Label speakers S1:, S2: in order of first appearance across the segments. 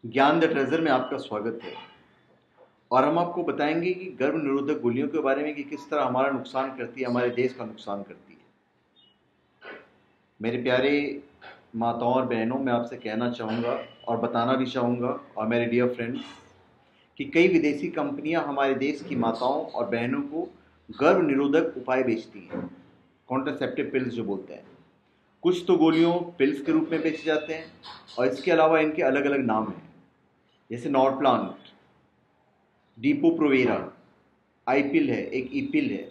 S1: ज्ञान the treasure में आपका स्वागत है। और हम आपको बताएंगे कि गर्भ निरोधक गोलियों के बारे में कि किस तरह हमारा नुकसान करती है, हमारे देश का नुकसान करती है। मेरे प्यारे माताओं और बहनों, मैं आपसे कहना चाहूँगा और बताना भी चाहूँगा, और मेरे डियर फ्रेंड्स, कि कई विदेशी कंपनियां हमारे देश की माताओं और बहनों को गर्भ निरोधक उपाय बेचती हैं, कॉन्ट्रासेप्टिव पिल्स जो बोलते हैं। कुछ तो गोलियों पिल्स के रूप में बेचे जाते हैं, और इसके अलावा इनके अलग अलग नाम हैं, जैसे नॉरप्लान, डीपो प्रोवेरा, आईपिल है, एक ईपिल है।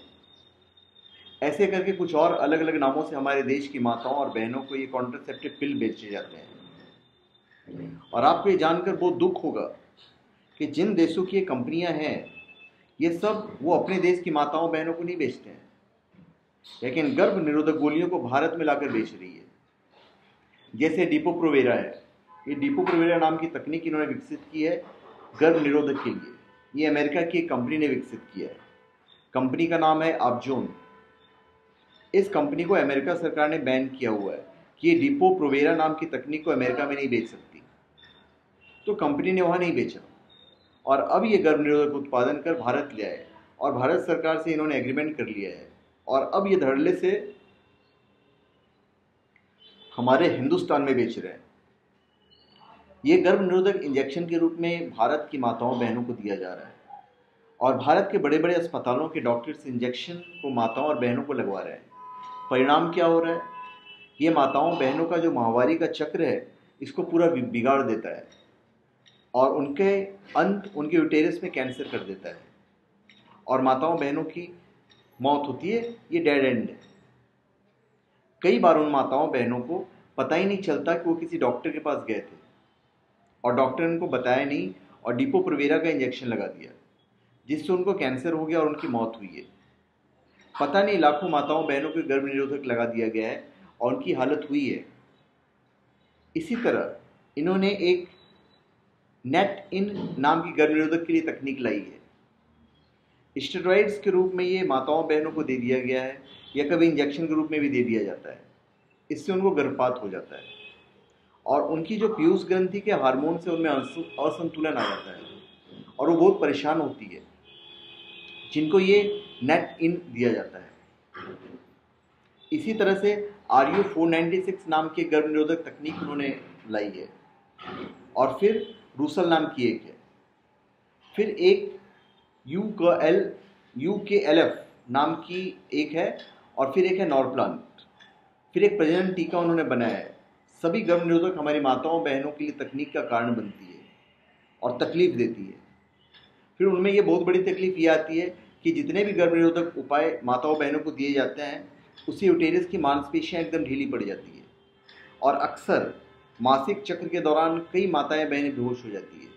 S1: ऐसे करके कुछ और अलग अलग नामों से हमारे देश की माताओं और बहनों को ये कॉन्ट्रासेप्टिव पिल बेचे जाते हैं। और आपको ये जानकर बहुत दुख होगा कि जिन देशों की ये कंपनियां हैं, ये सब वो अपने देश की माताओं बहनों को नहीं बेचते हैं, लेकिन गर्भ निरोधक गोलियों को भारत में लाकर बेच रही है। जैसे डीपो प्रोवेरा है, ये डीपो प्रोवेरा नाम की तकनीक इन्होंने विकसित की है गर्भ निरोधक के लिए। ये अमेरिका की एक कंपनी ने विकसित किया है। कंपनी का नाम है अपजोन। इस कंपनी को अमेरिका सरकार ने बैन किया हुआ है कि ये डीपो प्रोवेरा नाम की तकनीक को अमेरिका में नहीं बेच सकती, तो कंपनी ने वहाँ नहीं बेचा। और अब ये गर्भ निरोधक उत्पादन कर भारत ले आए, और भारत सरकार से इन्होंने एग्रीमेंट कर लिया है, और अब ये धड़ल्ले से हमारे हिंदुस्तान में बेच रहे हैं। ये गर्भ निरोधक इंजेक्शन के रूप में भारत की माताओं बहनों को दिया जा रहा है, और भारत के बड़े बड़े अस्पतालों के डॉक्टर्स इंजेक्शन को माताओं और बहनों को लगवा रहे हैं। परिणाम क्या हो रहा है? ये माताओं बहनों का जो माहवारी का चक्र है, इसको पूरा बिगाड़ देता है, और उनके अंत उनके यूटेरस में कैंसर कर देता है, और माताओं बहनों की मौत होती है। ये डेड एंड है। कई बार उन माताओं बहनों को पता ही नहीं चलता कि वो किसी डॉक्टर के पास गए थे, और डॉक्टर ने उनको बताया नहीं, और डीपो प्रोवेरा का इंजेक्शन लगा दिया, जिससे उनको कैंसर हो गया और उनकी मौत हुई है। पता नहीं लाखों माताओं बहनों को गर्भ निरोधक लगा दिया गया है और उनकी हालत हुई है। इसी तरह इन्होंने एक नेट इन नाम की गर्भ निरोधक के लिए तकनीक लाई है। स्टेरॉइड्स के रूप में ये माताओं बहनों को दे दिया गया है, या कभी इंजेक्शन के रूप में भी दे दिया जाता है। इससे उनको गर्भपात हो जाता है, और उनकी जो पीयूष ग्रंथि के हार्मोन से उनमें असंतुलन आ जाता है, और वो बहुत परेशान होती है, जिनको ये नेट इन दिया जाता है। इसी तरह से RU496 नाम की गर्भ निरोधक तकनीक उन्होंने लाई है, और फिर रूसल नाम की एक है, फिर एक UKLF नाम की एक है, और फिर एक है नॉरप्लान, फिर एक प्रजनन टीका उन्होंने बनाया है। सभी गर्भ निरोधक हमारी माताओं बहनों के लिए तकनीक का कारण बनती है और तकलीफ देती है। फिर उनमें ये बहुत बड़ी तकलीफ ये आती है कि जितने भी गर्भ निरोधक उपाय माताओं बहनों को दिए जाते हैं, उससे यूटेरस की मांसपेशियां एकदम ढीली पड़ जाती है, और अक्सर मासिक चक्र के दौरान कई माताएं बहनें बेहोश हो जाती है।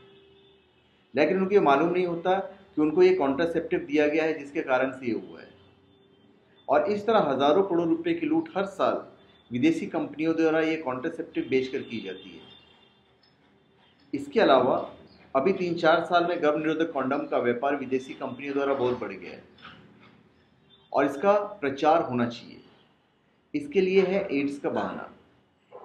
S1: लेकिन उनको ये मालूम नहीं होता कि उनको ये कॉन्ट्रासेप्टिव दिया गया है, जिसके कारण से ये हुआ है। और इस तरह हजारों करोड़ रुपए की लूट हर साल विदेशी कंपनियों द्वारा ये कॉन्ट्रासेप्टिव बेचकर की जाती है। इसके अलावा अभी 3-4 साल में गर्भ निरोधक कॉन्डम का व्यापार विदेशी कंपनियों द्वारा बहुत बढ़ गया है, और इसका प्रचार होना चाहिए। इसके लिए है एड्स का बहाना।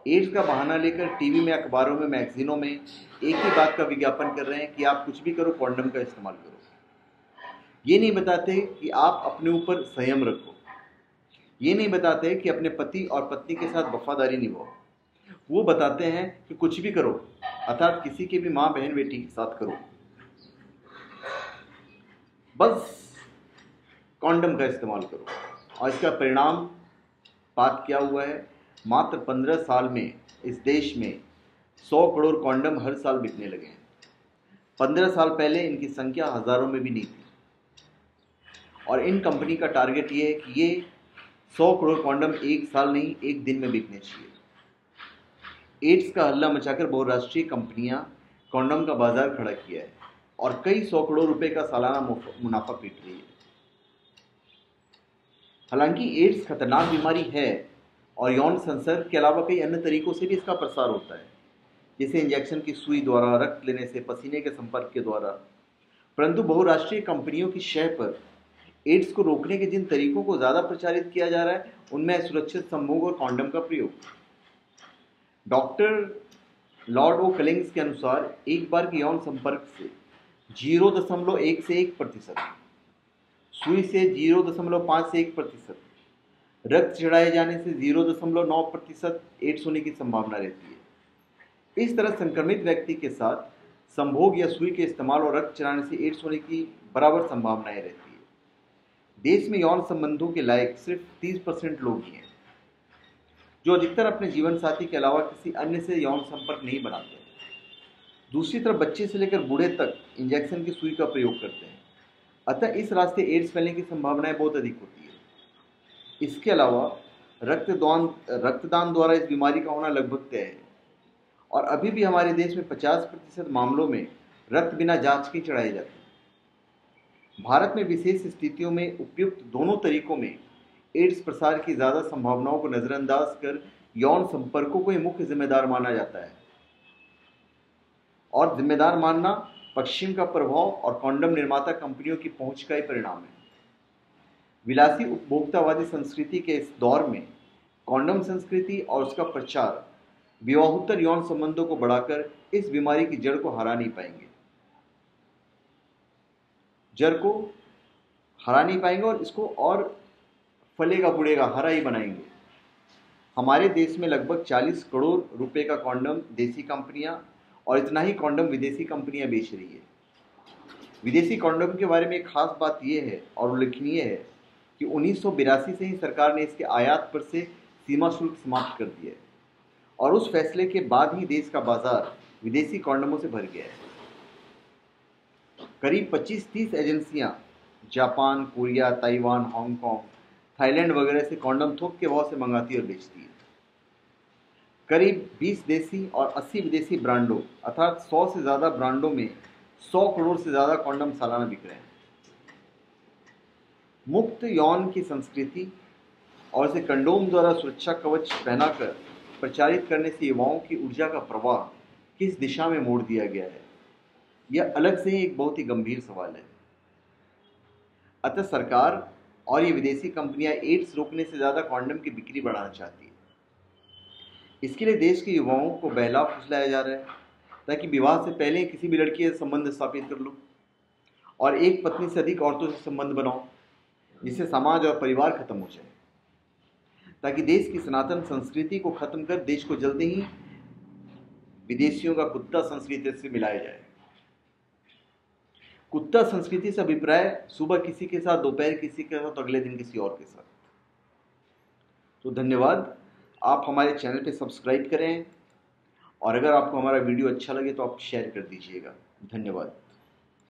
S1: एड्स का बहाना लेकर टीवी में, अखबारों में, मैगजीनों में एक ही बात का विज्ञापन कर रहे हैं कि आप कुछ भी करो, कॉन्डम का इस्तेमाल करो। ये नहीं बताते कि आप अपने ऊपर संयम रखो। ये नहीं बताते कि अपने पति और पत्नी के साथ वफादारी निभाओ। वो बताते हैं कि कुछ भी करो, अर्थात किसी की भी माँ, बहन, बेटी के साथ करो, बस कॉन्डम का इस्तेमाल करो। और इसका परिणाम बात क्या हुआ है? मात्र 15 साल में इस देश में 100 करोड़ कॉन्डम हर साल बिकने लगे हैं। 15 साल पहले इनकी संख्या हजारों में भी नहीं थी, और इन कंपनी का टारगेट ये है कि ये 100 करोड़ कॉन्डम एक साल नहीं, एक दिन में बिकने चाहिए। एड्स का हल्ला मचाकर बहुराष्ट्रीय कंपनियां कॉन्डम का बाजार खड़ा किया है, और कई 100 करोड़ रुपए का सालाना मुनाफा पीट रही है। हालांकि एड्स खतरनाक बीमारी है, और यौन संसर्ग के अलावा कई अन्य तरीकों से भी इसका प्रसार होता है, जैसे इंजेक्शन की सुई द्वारा, रक्त लेने से, पसीने के संपर्क के द्वारा। परंतु बहुराष्ट्रीय कंपनियों की शह पर एड्स को रोकने के जिन तरीकों को ज़्यादा प्रचारित किया जा रहा है, उनमें है सुरक्षित संभोग और कॉन्डम का प्रयोग। डॉक्टर लॉर्ड ओ कलिंग्स के अनुसार एक बार के यौन संपर्क से 0.1 से 1%, सुई से 0.5 से 1%, रक्त चढ़ाए जाने से 0.9% एड्स होने की संभावना रहती है। इस तरह संक्रमित व्यक्ति के साथ संभोग या सुई के इस्तेमाल और रक्त चढ़ाने से एड्स होने की बराबर संभावनाएं रहती है। देश में यौन संबंधों के लायक सिर्फ 30% लोग ही हैं, जो अधिकतर अपने जीवन साथी के अलावा किसी अन्य से यौन संपर्क नहीं बनाते। दूसरी तरफ बच्चे से लेकर बूढ़े तक इंजेक्शन की सुई का प्रयोग करते हैं, अतः इस रास्ते एड्स फैलने की संभावनाएं बहुत अधिक होती है। इसके अलावा रक्तदान द्वारा इस बीमारी का होना लगभग तय है, और अभी भी हमारे देश में 50% मामलों में रक्त बिना जांच के चढ़ाए जाते हैं। भारत में विशेष स्थितियों में उपयुक्त दोनों तरीकों में एड्स प्रसार की ज़्यादा संभावनाओं को नज़रअंदाज कर यौन संपर्कों को ही मुख्य जिम्मेदार माना जाता है, और जिम्मेदार मानना पश्चिम का प्रभाव और कॉन्डम निर्माता कंपनियों की पहुंच का ही परिणाम है। विलासी उपभोक्तावादी संस्कृति के इस दौर में कॉन्डम संस्कृति और उसका प्रचार विवाहोत्तर यौन संबंधों को बढ़ाकर इस बीमारी की जड़ को हरा नहीं पाएंगे और इसको और फलेगा फूलेगा हरा ही बनाएंगे। हमारे देश में लगभग 40 करोड़ रुपए का कॉन्डम देसी कंपनियां और इतना ही कॉन्डम विदेशी कंपनियां बेच रही है। विदेशी कॉन्डम के बारे में एक खास बात यह है और उल्लेखनीय है कि 1982 से ही सरकार ने इसके आयात पर से सीमा शुल्क समाप्त कर दिया है, और उस फैसले के बाद ही देश का बाजार विदेशी कॉन्डमों से भर गया है। करीब 25-30 एजेंसियां Japan, Korea, Taiwan, Hong Kong, Thailand वगैरह से कॉन्डम थोक के भाव से मंगाती और बेचती है। करीब 20 देसी और 80 विदेशी ब्रांडों अर्थात 100 से ज़्यादा ब्रांडों में 100 करोड़ से ज़्यादा कॉन्डम सालाना बिक रहे हैं। मुक्त यौन की संस्कृति और इसे कंडोम द्वारा सुरक्षा कवच पहनाकर प्रचारित करने से युवाओं की ऊर्जा का प्रवाह किस दिशा में मोड़ दिया गया है, यह अलग से ही एक बहुत ही गंभीर सवाल है। अतः सरकार और ये विदेशी कंपनियां एड्स रोकने से ज़्यादा कॉन्डम की बिक्री बढ़ाना चाहती है। इसके लिए देश के युवाओं को बहला फुसलाया जा रहा है ताकि विवाह से पहले किसी भी लड़की से संबंध स्थापित कर लो और एक पत्नी से अधिक औरतों से संबंध बनाओ, जिससे समाज और परिवार खत्म हो जाए, ताकि देश की सनातन संस्कृति को खत्म कर देश को जल्दी ही विदेशियों का कुत्ता संस्कृति से मिलाया जाए। कुत्ता संस्कृति से अभिप्राय सुबह किसी के साथ, दोपहर किसी के साथ, अगले दिन किसी और के साथ। तो धन्यवाद। आप हमारे चैनल पे सब्सक्राइब करें, और अगर आपको हमारा वीडियो अच्छा लगे तो आप शेयर कर दीजिएगा। धन्यवाद।